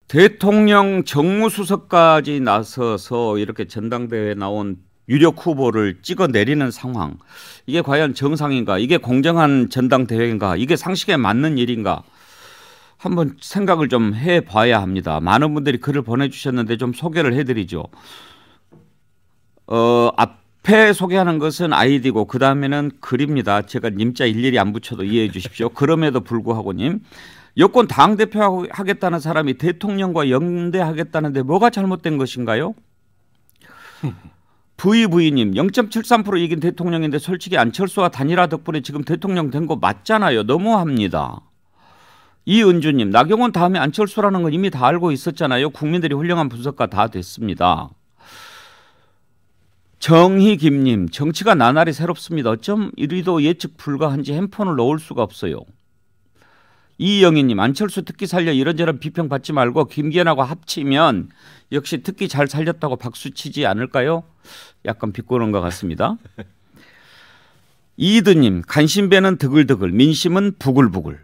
대통령 정무수석까지 나서서 이렇게 전당대회에 나온 유력 후보를 찍어내리는 상황. 이게 과연 정상인가? 이게 공정한 전당대회인가? 이게 상식에 맞는 일인가? 한번 생각을 좀 해봐야 합니다. 많은 분들이 글을 보내주셨는데 좀 소개를 해드리죠. 앞에 소개하는 것은 아이디고 그 다음에는 글입니다. 제가 님자 일일이 안 붙여도 이해해 주십시오. 그럼에도 불구하고 님. 여권 당대표 하겠다는 사람이 대통령과 연대하겠다는데 뭐가 잘못된 것인가요? VV님 0.73% 이긴 대통령인데 솔직히 안철수와 단일화 덕분에 지금 대통령 된 거 맞잖아요. 너무합니다. 이은주님 나경원 다음에 안철수라는 건 이미 다 알고 있었잖아요. 국민들이 훌륭한 분석가 다 됐습니다. 정희김님 정치가 나날이 새롭습니다. 어쩜 이리도 예측 불가한지 핸폰을 놓을 수가 없어요. 이영희님 안철수 특기 살려 이런저런 비평 받지 말고 김기현하고 합치면 역시 특기 잘 살렸다고 박수치지 않을까요? 약간 비꼬는 것 같습니다. 이드님 간신배는 드글드글 민심은 부글부글.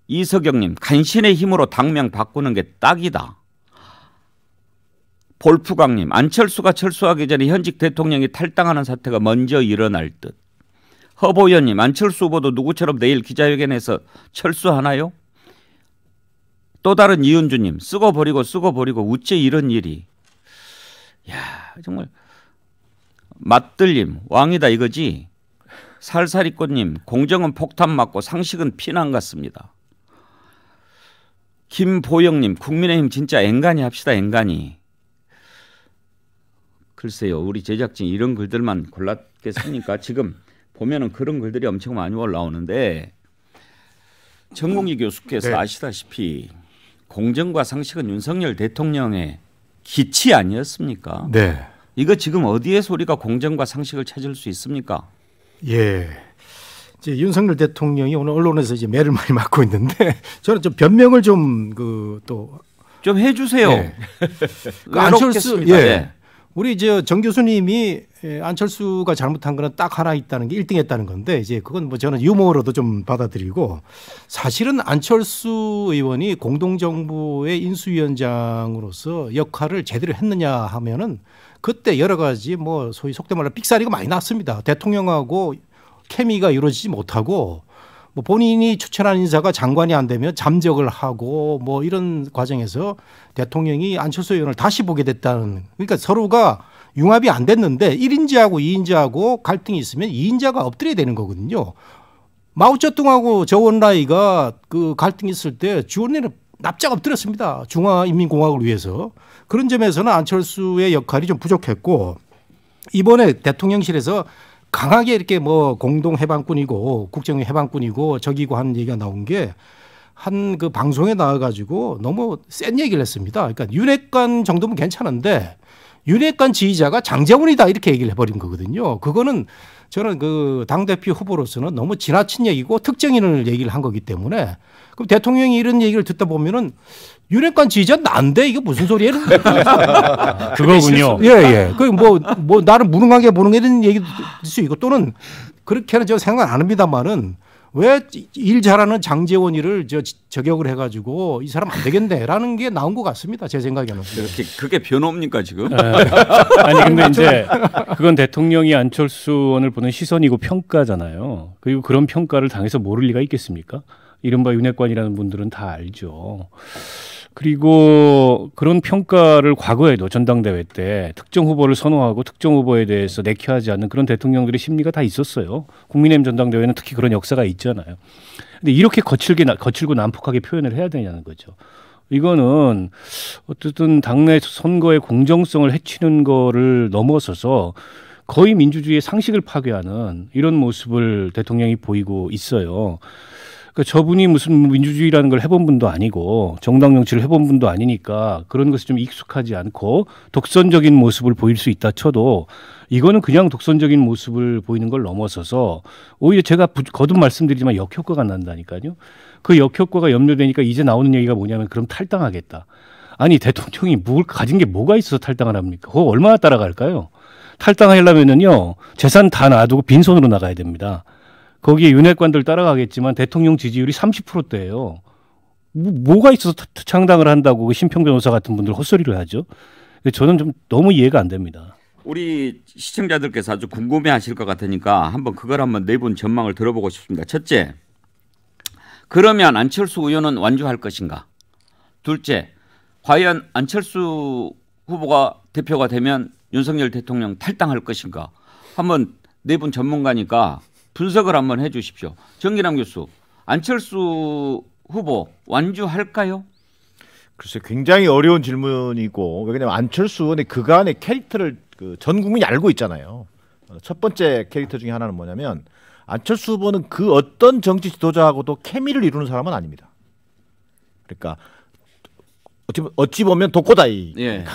이석영님 간신의 힘으로 당명 바꾸는 게 딱이다. 볼프강님 안철수가 철수하기 전에 현직 대통령이 탈당하는 사태가 먼저 일어날 듯. 허보연님 안철수 후보도 누구처럼 내일 기자회견에서 철수하나요? 또 다른 이은주님 쓰고 버리고 우째 이런 일이. 야 정말 맞들림 왕이다 이거지. 살살이꽃님 공정은 폭탄 맞고 상식은 피난 같습니다. 김보영님 국민의힘 진짜 앵간히 합시다 앵간히. 글쎄요 우리 제작진이 이런 글들만 골랐겠습니까? 지금 보면은 그런 글들이 엄청 많이 올라오는데 정공기 교수께서 네. 아시다시피 공정과 상식은 윤석열 대통령의 기치 아니었습니까? 네. 이거 지금 어디에서 우리가 공정과 상식을 찾을 수 있습니까? 예. 이제 윤석열 대통령이 오늘 언론에서 이제 매를 많이 맞고 있는데 저는 좀 변명을 좀 좀 해주세요. 네. 안철수 예. 우리 정 교수님이 안철수가 잘못한 거는 딱 하나 있다는 게 1등했다는 건데 이제 그건 뭐 저는 유머로도 좀 받아들이고 사실은 안철수 의원이 공동정부의 인수위원장으로서 역할을 제대로 했느냐 하면은 그때 여러 가지 뭐 소위 속된 말로 삑사리가 많이 났습니다. 대통령하고 케미가 이루어지지 못하고 뭐 본인이 추천한 인사가 장관이 안 되면 잠적을 하고 뭐 이런 과정에서 대통령이 안철수 의원을 다시 보게 됐다는 그러니까 서로가 융합이 안 됐는데 1인자하고 2인자하고 갈등이 있으면 2인자가 엎드려야 되는 거거든요. 마오쩌둥하고 저원라이가 그 갈등이 있을 때 주원래는 납작 엎드렸습니다. 중화인민공화국을 위해서. 그런 점에서는 안철수의 역할이 좀 부족했고 이번에 대통령실에서 강하게 이렇게 뭐 공동 해방꾼이고 국정 해방꾼이고 적이고 하는 얘기가 나온 게 한 그 방송에 나와가지고 너무 센 얘기를 했습니다. 그러니까 윤핵관 정도면 괜찮은데 윤핵관 지휘자가 장제원이다 이렇게 얘기를 해버린 거거든요. 그거는 저는 그 당대표 후보로서는 너무 지나친 얘기고 특정인을 얘기를 한 거기 때문에 그럼 대통령이 이런 얘기를 듣다 보면은 윤핵관 지휘자는 난데 이게 무슨 소리예요? 그거군요. 예. 그 뭐 나를 무능하게 보는 이런 얘기도 들 수 있고 또는 그렇게는 저 생각 안 합니다만은 왜 일 잘하는 장제원이를 저격을 해가지고 이 사람 안 되겠네라는 게 나온 것 같습니다. 제 생각에는. 그게 변호입니까 지금? 아니 근데 이제 그건 대통령이 안철수 의원을 보는 시선이고 평가잖아요. 그리고 그런 평가를 당해서 모를 리가 있겠습니까? 이른바 윤핵관이라는 분들은 다 알죠. 그리고 그런 평가를 과거에도 전당대회 때 특정 후보를 선호하고 특정 후보에 대해서 내키하지 않는 그런 대통령들의 심리가 다 있었어요. 국민의힘 전당대회는 특히 그런 역사가 있잖아요. 근데 이렇게 거칠고 난폭하게 표현을 해야 되냐는 거죠. 이거는 어쨌든 당내 선거의 공정성을 해치는 거를 넘어서서 거의 민주주의의 상식을 파괴하는 이런 모습을 대통령이 보이고 있어요. 그러니까 저분이 무슨 민주주의라는 걸 해본 분도 아니고 정당 정치를 해본 분도 아니니까 그런 것이 좀 익숙하지 않고 독선적인 모습을 보일 수 있다 쳐도 이거는 그냥 독선적인 모습을 보이는 걸 넘어서서 오히려 제가 거듭 말씀드리지만 역효과가 난다니까요. 그 역효과가 염려되니까 이제 나오는 얘기가 뭐냐면 그럼 탈당하겠다. 아니 대통령이 뭘 가진 게 뭐가 있어서 탈당을 합니까? 그거 얼마나 따라갈까요? 탈당하려면은요 재산 다 놔두고 빈손으로 나가야 됩니다. 거기에 윤핵관들 따라가겠지만 대통령 지지율이 30%대예요. 뭐가 있어서 창당을 한다고 그 심평 변호사 같은 분들 헛소리를 하죠. 저는 좀 너무 이해가 안 됩니다. 우리 시청자들께서 아주 궁금해하실 것 같으니까 그걸 한번 네 분 전망을 들어보고 싶습니다. 첫째, 그러면 안철수 의원은 완주할 것인가? 둘째, 과연 안철수 후보가 대표가 되면 윤석열 대통령 탈당할 것인가? 한번 네 분 전문가니까 분석을 한번 해주십시오. 정기남 교수, 안철수 후보 완주할까요? 글쎄 굉장히 어려운 질문이고 왜냐하면 안철수 의원의 그간의 캐릭터를 전 국민이 알고 있잖아요. 첫 번째 캐릭터 중에 하나는 뭐냐면 안철수 후보는 그 어떤 정치 지도자하고도 케미를 이루는 사람은 아닙니다. 그러니까 어찌 보면 독고다이. 예.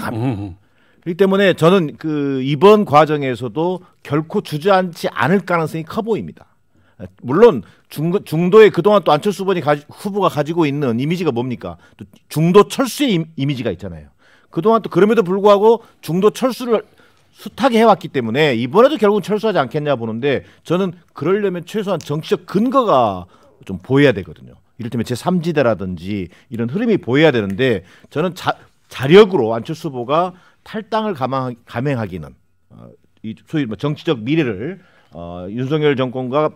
그렇기 때문에 저는 이번 과정에서도 결코 주저앉지 않을 가능성이 커 보입니다. 물론 중도에 그동안 또 안철수 후보가 가지고 있는 이미지가 뭡니까? 또 중도 철수의 이미지가 있잖아요. 그동안 또 그럼에도 불구하고 중도 철수를 숱하게 해왔기 때문에 이번에도 결국은 철수하지 않겠냐 보는데 저는 그러려면 최소한 정치적 근거가 좀 보여야 되거든요. 이를테면 제3지대라든지 이런 흐름이 보여야 되는데 저는 자력으로 안철수 후보가 탈당을 감행하기는 소위 정치적 미래를 윤석열 정권과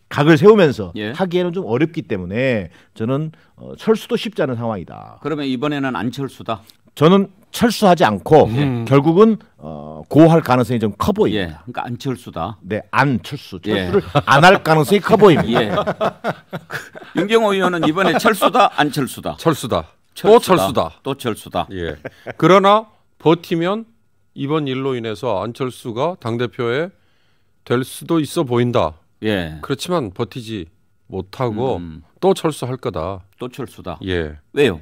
각을 세우면서 예. 하기에는 좀 어렵기 때문에 저는 철수도 쉽지 않은 상황이다. 그러면 이번에는 안철수다. 저는 철수하지 않고 결국은 고할 가능성이 좀 커 보입니다. 예, 그러니까 안철수다. 네, 안철수. 예. 철수를 안 할 가능성이 커 보입니다. 예. 윤경호 의원은 이번에 철수다, 안철수다. 철수다. 또 철수다. 또 철수다. 예. 그러나 버티면 이번 일로 인해서 안철수가 당대표에 될 수도 있어 보인다. 예. 그렇지만 버티지 못하고 또 철수할 거다. 또 철수다. 예. 왜요?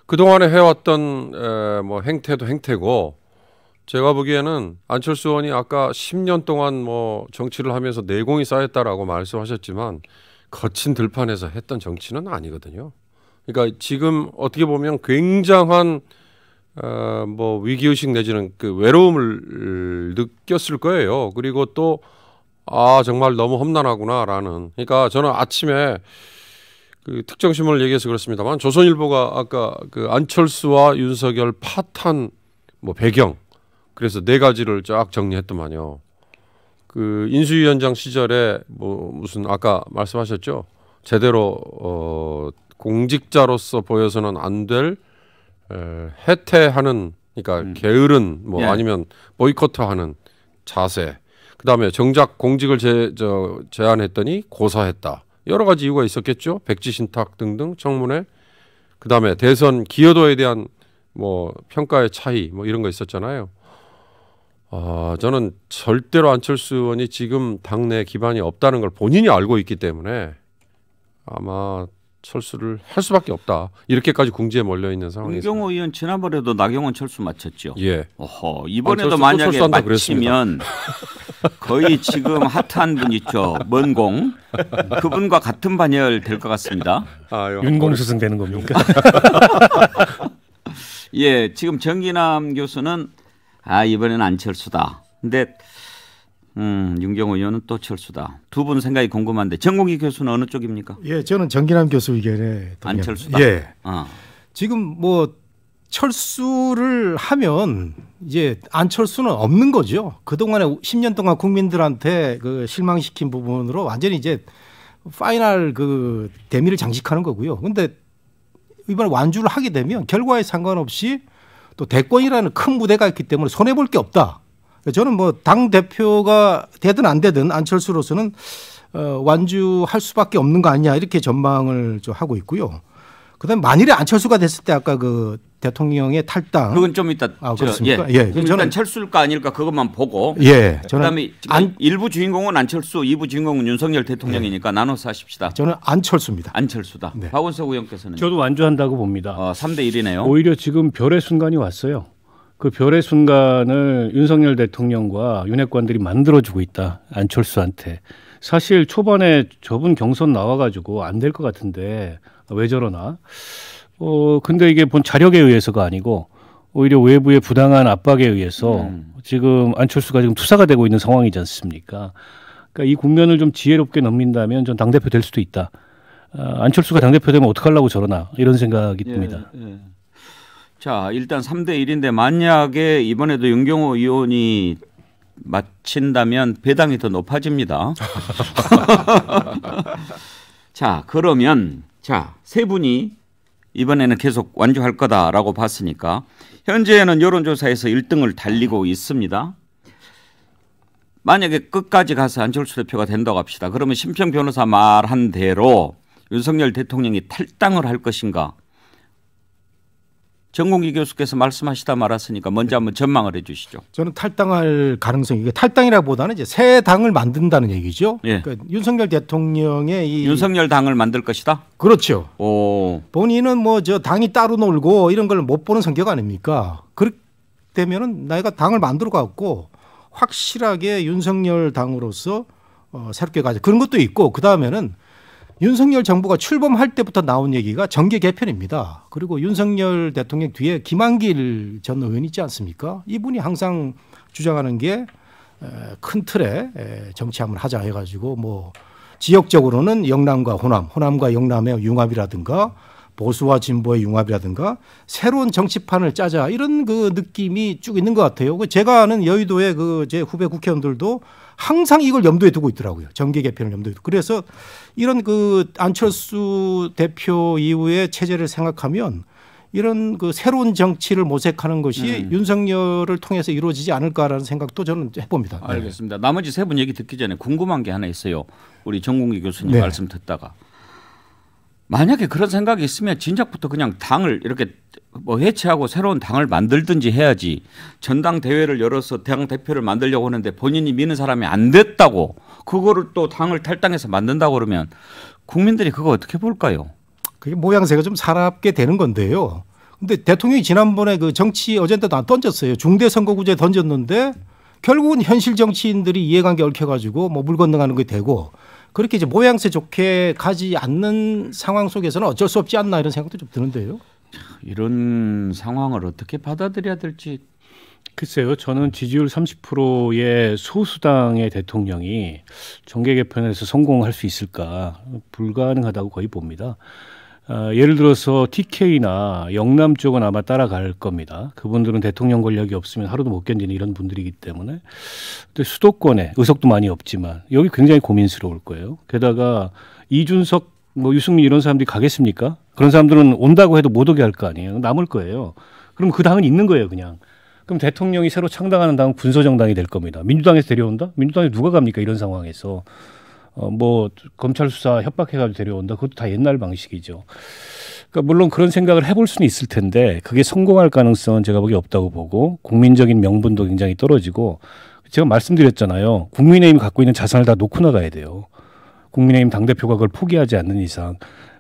그동안에 해왔던 뭐 행태도 행태고 제가 보기에는 안철수 의원이 아까 10년 동안 뭐 정치를 하면서 내공이 쌓였다라고 말씀하셨지만 거친 들판에서 했던 정치는 아니거든요. 그러니까 지금 어떻게 보면 굉장한 뭐 위기의식 내지는 그 외로움을 느꼈을 거예요. 그리고 또 정말 너무 험난하구나라는. 그러니까 저는 아침에 그 특정 신문을 얘기해서 그렇습니다만 조선일보가 아까 그 안철수와 윤석열 파탄 뭐 배경 그래서 네 가지를 쫙 정리했더만요. 그 인수위원장 시절에 뭐 무슨 아까 말씀하셨죠. 제대로 공직자로서 보여서는 안 될 해태하는 그러니까 게으른 뭐 예. 아니면 보이콧하는 자세. 그다음에 정작 공직을 제안했더니 고사했다. 여러 가지 이유가 있었겠죠. 백지 신탁 등등 청문회. 그다음에 대선 기여도에 대한 뭐 평가의 차이 뭐 이런 거 있었잖아요. 저는 절대로 안철수 의원이 지금 당내 기반이 없다는 걸 본인이 알고 있기 때문에 아마 철수를 할 수밖에 없다. 이렇게까지 궁지에 몰려 있는 상황에서. 윤경호 의원 지난번에도 나경원 철수 마쳤죠. 예. 어허, 이번에도 안철수 만약에 철수한다 마치면 거의 지금 핫한 분 있죠. 먼공. 그분과 같은 반열 될 것 같습니다. 윤공스승 되는 겁니까? 예, 지금 정기남 교수는 이번에는 안철수다. 근데 윤경호 의원은 또 철수다. 두 분 생각이 궁금한데 정국희 교수는 어느 쪽입니까? 예, 저는 정기남 교수 의견에 동의합니다. 안철수다. 예. 어. 지금 뭐 철수를 하면 이제 안철수는 없는 거죠. 그동안에 10년 동안 국민들한테 그 실망시킨 부분으로 완전히 이제 파이널 그 대미를 장식하는 거고요. 근데 이번에 완주를 하게 되면 결과에 상관없이 또 대권이라는 큰 무대가 있기 때문에 손해볼 게 없다. 저는 뭐 당 대표가 되든 안 되든 안철수로서는 완주할 수밖에 없는 거 아니냐 이렇게 전망을 좀 하고 있고요. 그다음에 만일에 안철수가 됐을 때 아까 그 대통령의 탈당 그건 좀 이따 그렇습니까? 예. 예. 그럼 저는 일단 철수일까 아닐까 그것만 보고. 예. 저는 그다음에 일부 주인공은 안철수, 2부 주인공은 윤석열 대통령이니까 나눠서 하십시다. 저는 안철수입니다. 안철수다. 네. 박원석 의원께서는 저도 완주한다고 봅니다. 3대 1이네요. 오히려 지금 별의 순간이 왔어요. 그 별의 순간을 윤석열 대통령과 윤핵관들이 만들어주고 있다. 안철수한테. 사실 초반에 저분 경선 나와가지고 안 될 것 같은데 왜 저러나. 근데 이게 본 자력에 의해서가 아니고 오히려 외부의 부당한 압박에 의해서 지금 안철수가 지금 투사가 되고 있는 상황이지 않습니까? 그러니까 이 국면을 좀 지혜롭게 넘긴다면 전 당대표 될 수도 있다. 안철수가 당대표 되면 어떡하려고 저러나 이런 생각이 듭니다. 예. 자, 일단 3대 1인데 만약에 이번에도 윤경호 의원이 마친다면 배당이 더 높아집니다. 자, 그러면 세 분이 이번에는 계속 완주할 거다라고 봤으니까 현재는 여론조사에서 1등을 달리고 있습니다. 만약에 끝까지 가서 안철수 대표가 된다고 합시다. 그러면 심평 변호사 말한 대로 윤석열 대통령이 탈당을 할 것인가? 정공기 교수께서 말씀하시다 말았으니까 먼저 한번 전망을 해 주시죠. 저는 탈당할 가능성이, 이게 탈당이라보다는 이제 새 당을 만든다는 얘기죠. 예. 그러니까 윤석열 대통령의 이 윤석열 당을 만들 것이다. 그렇죠. 오. 본인은 뭐 저 당이 따로 놀고 이런 걸 못 보는 성격 아닙니까? 그렇게 되면은 내가 당을 만들어 갖고 확실하게 윤석열 당으로서 새롭게 가자. 그런 것도 있고, 그 다음에는 윤석열 정부가 출범할 때부터 나온 얘기가 정계 개편입니다. 그리고 윤석열 대통령 뒤에 김한길 전 의원 있지 않습니까? 이분이 항상 주장하는 게 큰 틀에 정치 한번 하자 해가지고 뭐 지역적으로는 영남과 호남, 호남과 영남의 융합이라든가 보수와 진보의 융합이라든가 새로운 정치판을 짜자, 이런 그 느낌이 쭉 있는 것 같아요. 제가 아는 여의도의 그 제 후배 국회의원들도 항상 이걸 염두에 두고 있더라고요. 정계 개편을 염두에 두고. 그래서 이런 그 안철수 대표 이후의 체제를 생각하면 이런 그 새로운 정치를 모색하는 것이 윤석열을 통해서 이루어지지 않을까라는 생각도 저는 해봅니다. 알겠습니다. 나머지 세 분 얘기 듣기 전에 궁금한 게 하나 있어요. 우리 정공기 교수님 네. 말씀 듣다가 만약에 그런 생각이 있으면 진작부터 그냥 당을 이렇게 뭐 해체하고 새로운 당을 만들든지 해야지. 전당대회를 열어서 당 대표를 만들려고 하는데 본인이 미는 사람이 안 됐다고 그거를 또 당을 탈당해서 만든다고 그러면 국민들이 그거 어떻게 볼까요? 그게 모양새가 좀 살아게 되는 건데요. 근데 대통령이 지난번에 그 정치 어젠다도 안 던졌어요. 중대선거구제 던졌는데 결국은 현실 정치인들이 이해관계 얽혀가지고 뭐 물 건너가는 게 되고, 그렇게 이제 모양새 좋게 가지 않는 상황 속에서는 어쩔 수 없지 않나, 이런 생각도 좀 드는데요. 이런 상황을 어떻게 받아들여야 될지. 글쎄요, 저는 지지율 30%의 소수당의 대통령이 정계 개편에서 성공할 수 있을까 불가능하다고 거의 봅니다. 예를 들어서 TK나 영남 쪽은 아마 따라갈 겁니다. 그분들은 대통령 권력이 없으면 하루도 못 견디는 이런 분들이기 때문에. 근데 수도권에 의석도 많이 없지만 여기 굉장히 고민스러울 거예요. 게다가 이준석, 뭐 유승민 이런 사람들이 가겠습니까? 그런 사람들은 온다고 해도 못 오게 할 거 아니에요. 남을 거예요. 그럼 그 당은 있는 거예요, 그냥. 그럼 대통령이 새로 창당하는 당은 군소정당이 될 겁니다. 민주당에서 데려온다? 민주당에 누가 갑니까? 이런 상황에서. 뭐 검찰 수사 협박해가지고 데려온다. 그것도 다 옛날 방식이죠. 그러니까 물론 그런 생각을 해볼 수는 있을 텐데 그게 성공할 가능성은 제가 보기에 없다고 보고, 국민적인 명분도 굉장히 떨어지고, 제가 말씀드렸잖아요. 국민의힘이 갖고 있는 자산을 다 놓고 나가야 돼요. 국민의힘 당대표가 그걸 포기하지 않는 이상.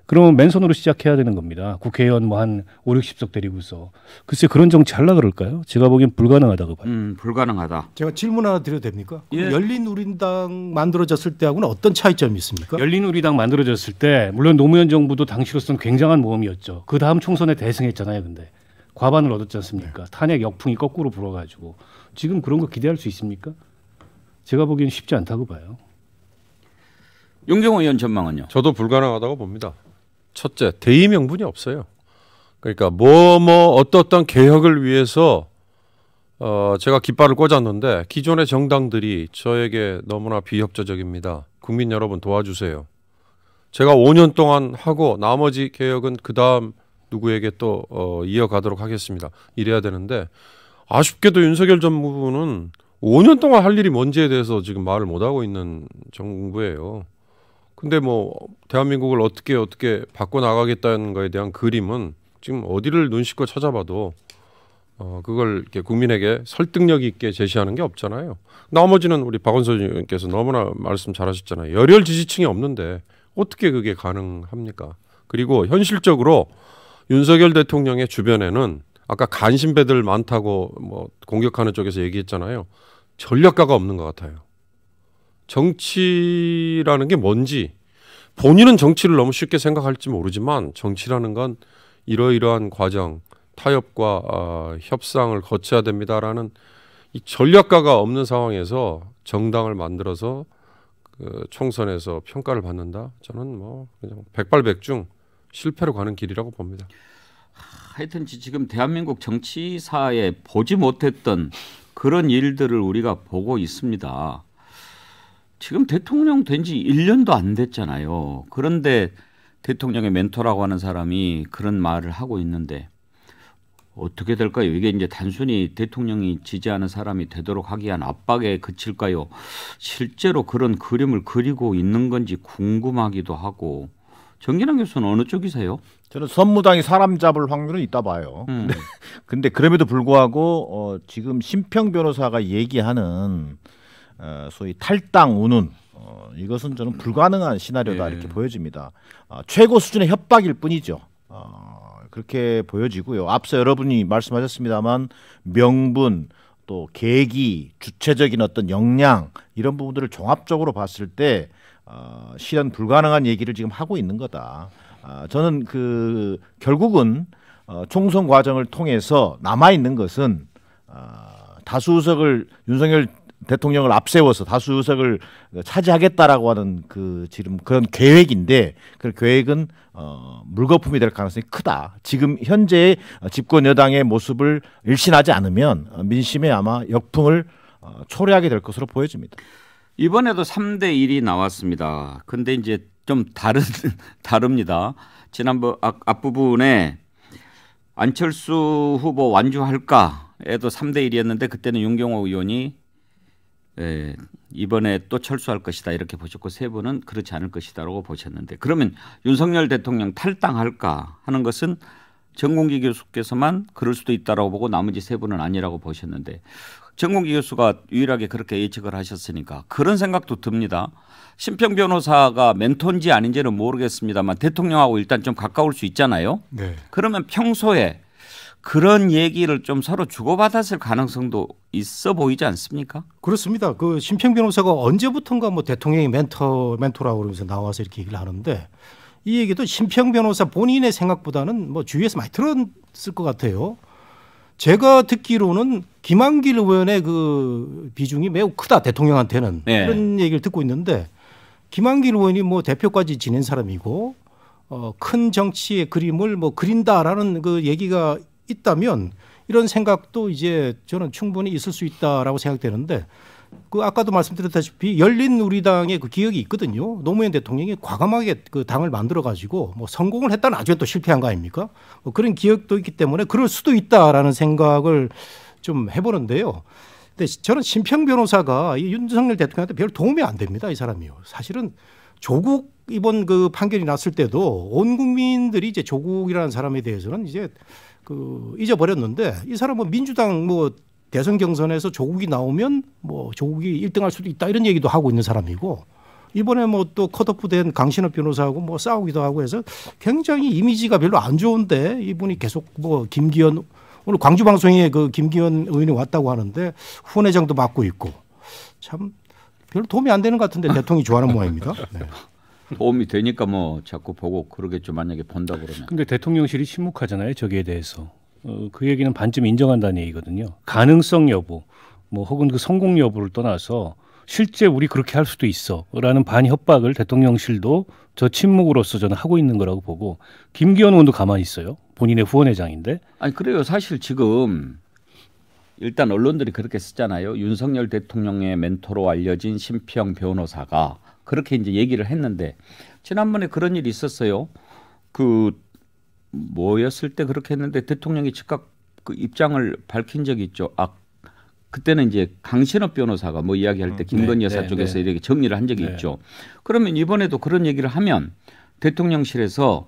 그러면 맨손으로 시작해야 되는 겁니다. 국회의원 뭐 한 5, 60석 데리고서. 글쎄 그런 정치 하려고 그럴까요? 제가 보기엔 불가능하다고 봐요. 불가능하다. 제가 질문 하나 드려도 됩니까? 예. 열린우리당 만들어졌을 때하고는 어떤 차이점이 있습니까? 열린우리당 만들어졌을 때 물론 노무현 정부도 당시로서는 굉장한 모험이었죠. 그 다음 총선에 대승했잖아요. 근데 과반을 얻었지 않습니까? 탄핵 역풍이 거꾸로 불어가지고. 지금 그런 거 기대할 수 있습니까? 제가 보기엔 쉽지 않다고 봐요. 윤경호 의원 전망은요? 저도 불가능하다고 봅니다. 첫째, 대의 명분이 없어요. 그러니까 어떤 개혁을 위해서 제가 깃발을 꽂았는데 기존의 정당들이 저에게 너무나 비협조적입니다. 국민 여러분 도와주세요. 제가 5년 동안 하고 나머지 개혁은 그 다음 누구에게 또 이어가도록 하겠습니다. 이래야 되는데 아쉽게도 윤석열 정부는 5년 동안 할 일이 뭔지에 대해서 지금 말을 못하고 있는 정부예요. 근데 뭐 대한민국을 어떻게 바꿔나가겠다는 거에 대한 그림은 지금 어디를 눈씻고 찾아봐도 그걸 이렇게 국민에게 설득력 있게 제시하는 게 없잖아요. 나머지는 우리 박원석 의원께서 너무나 말씀 잘하셨잖아요. 열혈 지지층이 없는데 어떻게 그게 가능합니까? 그리고 현실적으로 윤석열 대통령의 주변에는 아까 간신배들 많다고 뭐 공격하는 쪽에서 얘기했잖아요. 전략가가 없는 것 같아요. 정치라는 게 뭔지 본인은 정치를 너무 쉽게 생각할지 모르지만 정치라는 건 이러이러한 과정, 타협과 협상을 거쳐야 됩니다라는 이 전략가가 없는 상황에서 정당을 만들어서 그 총선에서 평가를 받는다. 저는 뭐 그냥 백발백중 실패로 가는 길이라고 봅니다. 하여튼 지금 대한민국 정치사에 보지 못했던 그런 일들을 우리가 보고 있습니다. 지금 대통령 된 지 1년도 안 됐잖아요. 그런데 대통령의 멘토라고 하는 사람이 그런 말을 하고 있는데 어떻게 될까요? 이게 이제 단순히 대통령이 지지하는 사람이 되도록 하기 위한 압박에 그칠까요? 실제로 그런 그림을 그리고 있는 건지 궁금하기도 하고. 정기남 교수는 어느 쪽이세요? 저는 선무당이 사람 잡을 확률은 있다 봐요. 근데 그럼에도 불구하고 지금 심평 변호사가 얘기하는 소위 탈당 운운 이것은 저는 불가능한 시나리오다 이렇게 보여집니다. 최고 수준의 협박일 뿐이죠. 그렇게 보여지고요. 앞서 여러분이 말씀하셨습니다만 명분 또 계기, 주체적인 어떤 역량 이런 부분들을 종합적으로 봤을 때 실현 불가능한 얘기를 지금 하고 있는 거다. 저는 결국은 총선 과정을 통해서 남아 있는 것은 다수의석을 윤석열 대통령을 앞세워서 다수의석을 차지하겠다라고 하는 지금 그런 계획인데 그 계획은 물거품이 될 가능성이 크다. 지금 현재의 집권 여당의 모습을 일신하지 않으면 민심에 아마 역풍을 초래하게 될 것으로 보여집니다. 이번에도 3대 1이 나왔습니다. 근데 이제 좀 다릅니다. 지난번 앞부분에 안철수 후보 완주할까에도 3대 1이었는데 그때는 윤경호 의원이 이번에 또 철수할 것이다 이렇게 보셨고 세 분은 그렇지 않을 것이다라고 보셨는데 그러면 윤석열 대통령 탈당할까 하는 것은 정공기 교수께서만 그럴 수도 있다라고 보고 나머지 세 분은 아니라고 보셨는데 정공기 교수가 유일하게 그렇게 예측을 하셨으니까 그런 생각도 듭니다. 심평 변호사가 멘토인지 아닌지는 모르겠습니다만 대통령하고 일단 좀 가까울 수 있잖아요. 네. 그러면 평소에 그런 얘기를 좀 서로 주고받았을 가능성도 있어 보이지 않습니까? 그렇습니다. 그 심평 변호사가 언제부턴가 뭐 대통령이 멘토라고 그러면서 나와서 이렇게 얘기를 하는데 이 얘기도 심평 변호사 본인의 생각보다는 뭐 주위에서 많이 들었을 것 같아요. 제가 듣기로는 김한길 의원의 그 비중이 매우 크다 대통령한테는 네. 그런 얘기를 듣고 있는데 김한길 의원이 뭐 대표까지 지낸 사람이고 큰 정치의 그림을 뭐 그린다라는 그 얘기가 있다면 이런 생각도 이제 저는 충분히 있을 수 있다라고 생각되는데 그 아까도 말씀드렸다시피 열린우리당의 그 기억이 있거든요. 노무현 대통령이 과감하게 그 당을 만들어 가지고 뭐 성공을 했다 나중에 또 실패한 거 아닙니까? 뭐 그런 기억도 있기 때문에 그럴 수도 있다라는 생각을 좀 해보는데요. 근데 저는 심평 변호사가 이 윤석열 대통령한테 별 도움이 안 됩니다. 이 사람이요. 사실은 조국 이번 그 판결이 났을 때도 온 국민들이 이제 조국이라는 사람에 대해서는 이제 잊어버렸는데 이 사람은 민주당 뭐 대선 경선에서 조국이 나오면 뭐 조국이 1등할 수도 있다 이런 얘기도 하고 있는 사람이고 이번에 뭐 또 컷오프된 강신업 변호사하고 뭐 싸우기도 하고 해서 굉장히 이미지가 별로 안 좋은데 이분이 계속 뭐 김기현 오늘 광주 방송에 그 김기현 의원이 왔다고 하는데 후원회장도 맡고 있고 참 별로 도움이 안 되는 것 같은데 대통령이 좋아하는 모양입니다. 네. 도움이 되니까 뭐 자꾸 보고 그러겠죠. 만약에 본다 그러면. 근데 대통령실이 침묵하잖아요. 저기에 대해서. 그 얘기는 반쯤 인정한다는 얘기거든요. 가능성 여부, 뭐 혹은 그 성공 여부를 떠나서 실제 우리 그렇게 할 수도 있어라는 반협박을 대통령실도 저 침묵으로서 저는 하고 있는 거라고 보고 김기현 의원도 가만히 있어요. 본인의 후원회장인데. 아니 그래요. 사실 지금 일단 언론들이 그렇게 쓰잖아요. 윤석열 대통령의 멘토로 알려진 심평 변호사가 그렇게 이제 얘기를 했는데 지난번에 그런 일이 있었어요. 뭐였을 때 그렇게 했는데 대통령이 즉각 그 입장을 밝힌 적이 있죠. 그때는 이제 강신업 변호사가 뭐 이야기할 때 김건희 여사 쪽에서 이렇게 정리를 한 적이 있죠. 그러면 이번에도 그런 얘기를 하면 대통령실에서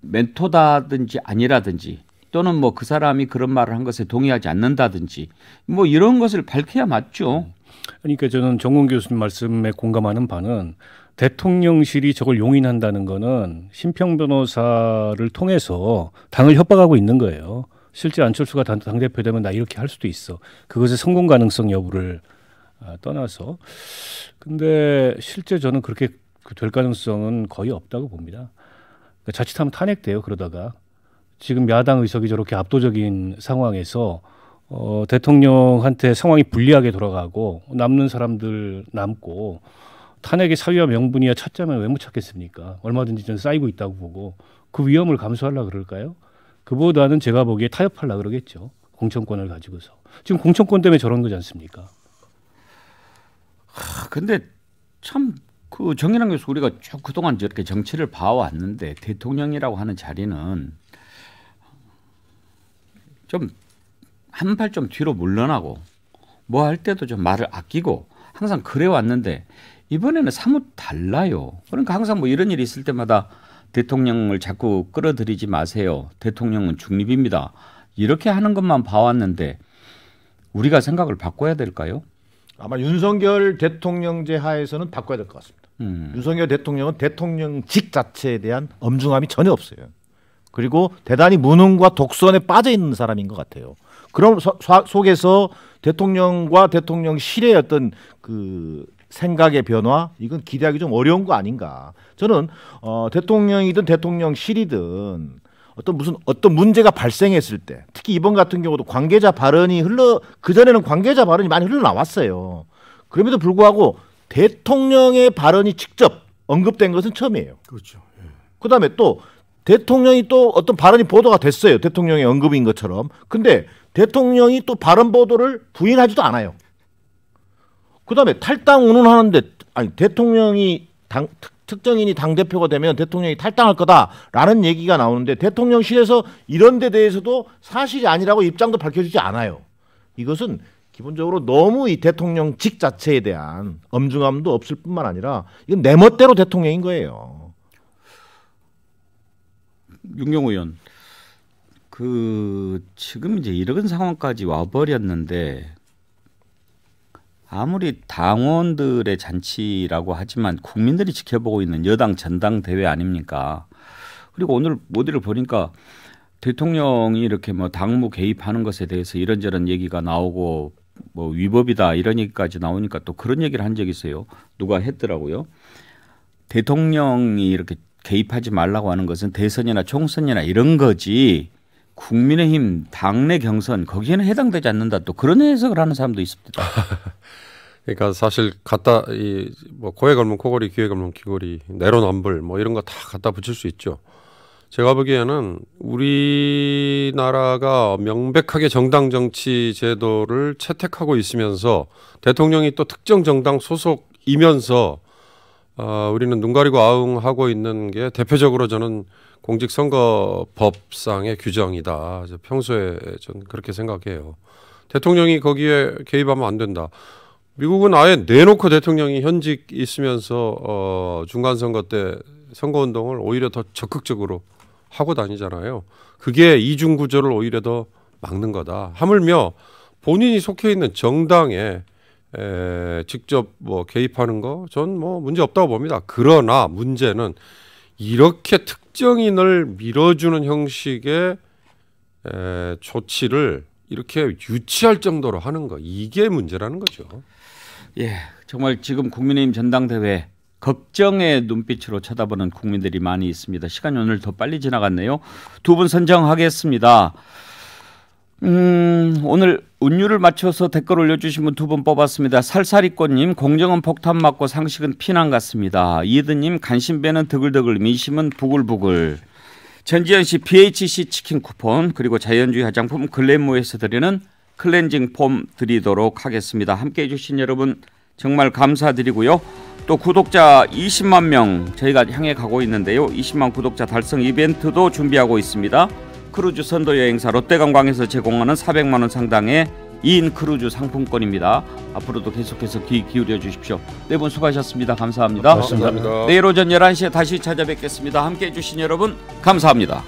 멘토다든지 아니라든지 또는 뭐 그 사람이 그런 말을 한 것에 동의하지 않는다든지 뭐 이런 것을 밝혀야 맞죠. 그러니까 저는 정공 교수님 말씀에 공감하는 바는 대통령실이 저걸 용인한다는 거는 심평 변호사를 통해서 당을 협박하고 있는 거예요. 실제 안철수가 당대표 되면 나 이렇게 할 수도 있어. 그것의 성공 가능성 여부를 떠나서. 근데 실제 저는 그렇게 될 가능성은 거의 없다고 봅니다. 그러니까 자칫하면 탄핵돼요. 그러다가. 지금 야당 의석이 저렇게 압도적인 상황에서 대통령한테 상황이 불리하게 돌아가고 남는 사람들 남고 탄핵의 사유와 명분이야 찾자면 왜 못 찾겠습니까? 얼마든지 저는 쌓이고 있다고 보고 그 위험을 감수하려고 그럴까요? 그보다는 제가 보기에 타협하려고 그러겠죠. 공천권을 가지고서. 지금 공천권 때문에 저런 거지 않습니까? 근데 참 그 정인환 교수 우리가 쭉 그동안 저렇게 정치를 봐왔는데 대통령이라고 하는 자리는 좀 한 발 좀 뒤로 물러나고 뭐 할 때도 좀 말을 아끼고 항상 그래 왔는데 이번에는 사뭇 달라요. 그러니까 항상 뭐 이런 일이 있을 때마다 대통령을 자꾸 끌어들이지 마세요. 대통령은 중립입니다. 이렇게 하는 것만 봐왔는데 우리가 생각을 바꿔야 될까요? 아마 윤석열 대통령제 하에서는 바꿔야 될 것 같습니다. 윤석열 대통령은 대통령직 자체에 대한 엄중함이 전혀 없어요. 그리고 대단히 무능과 독선에 빠져 있는 사람인 것 같아요. 그런 속에서 대통령과 대통령실의 어떤 그 생각의 변화, 이건 기대하기 좀 어려운 거 아닌가. 저는 대통령이든 대통령실이든 어떤 문제가 발생했을 때, 특히 이번 같은 경우도 관계자 발언이 그전에는 관계자 발언이 많이 흘러나왔어요. 그럼에도 불구하고 대통령의 발언이 직접 언급된 것은 처음이에요. 그렇죠. 예. 그다음에 또 대통령이 또 어떤 발언이 보도가 됐어요. 대통령의 언급인 것처럼. 근데 대통령이 또 발언 보도를 부인하지도 않아요. 그다음에 탈당 운운하는데 아니 대통령이 특정인이 당대표가 되면 대통령이 탈당할 거다라는 얘기가 나오는데 대통령실에서 이런 데 대해서도 사실이 아니라고 입장도 밝혀주지 않아요. 이것은 기본적으로 너무 이 대통령직 자체에 대한 엄중함도 없을 뿐만 아니라 이건 내 멋대로 대통령인 거예요. 윤경호 의원, 지금 이제 이런 상황까지 와버렸는데 아무리 당원들의 잔치라고 하지만 국민들이 지켜보고 있는 여당 전당대회 아닙니까? 그리고 오늘 모델을 보니까 대통령이 이렇게 뭐 당무 개입하는 것에 대해서 이런저런 얘기가 나오고 뭐 위법이다 이런 얘기까지 나오니까 또 그런 얘기를 한 적이 있어요. 누가 했더라고요. 대통령이 이렇게 개입하지 말라고 하는 것은 대선이나 총선이나 이런 거지 국민의힘 당내 경선 거기에는 해당되지 않는다. 또 그런 해석을 하는 사람도 있습니다. 그러니까 사실 갖다 뭐 코에 걸면 코걸이, 귀에 걸면 귀걸이, 내로남불 뭐 이런 거 다 갖다 붙일 수 있죠. 제가 보기에는 우리나라가 명백하게 정당 정치 제도를 채택하고 있으면서 대통령이 또 특정 정당 소속이면서 우리는 눈 가리고 아웅하고 있는 게 대표적으로 저는 공직선거법상의 규정이다. 평소에 저는 그렇게 생각해요. 대통령이 거기에 개입하면 안 된다. 미국은 아예 내놓고 대통령이 현직 있으면서 중간선거 때 선거운동을 오히려 더 적극적으로 하고 다니잖아요. 그게 이중구조를 오히려 더 막는 거다. 하물며 본인이 속해 있는 정당에 직접 뭐 개입하는 거 전 뭐 문제 없다고 봅니다. 그러나 문제는 이렇게 특정인을 밀어주는 형식의 조치를 이렇게 유치할 정도로 하는 거, 이게 문제라는 거죠. 예, 정말 지금 국민의힘 전당대회 걱정의 눈빛으로 쳐다보는 국민들이 많이 있습니다. 시간이 오늘 더 빨리 지나갔네요. 두 분 선정하겠습니다. 오늘 운율을 맞춰서 댓글 올려주신 분 두 분 뽑았습니다. 살살이꽃님, 공정은 폭탄 맞고 상식은 피난 같습니다. 이드님, 간신배는 드글드글, 민심은 부글부글. 전지현 씨, BHC 치킨 쿠폰, 그리고 자연주의 화장품 글래모에서 드리는 클렌징 폼 드리도록 하겠습니다. 함께해 주신 여러분 정말 감사드리고요. 또 구독자 20만 명 저희가 향해 가고 있는데요. 20만 구독자 달성 이벤트도 준비하고 있습니다. 크루즈 선도 여행사 롯데관광에서 제공하는 400만 원 상당의 2인 크루즈 상품권입니다. 앞으로도 계속해서 귀 기울여 주십시오. 네 분 수고하셨습니다. 감사합니다. 감사합니다. 내일 오전 11시에 다시 찾아뵙겠습니다. 함께해 주신 여러분 감사합니다.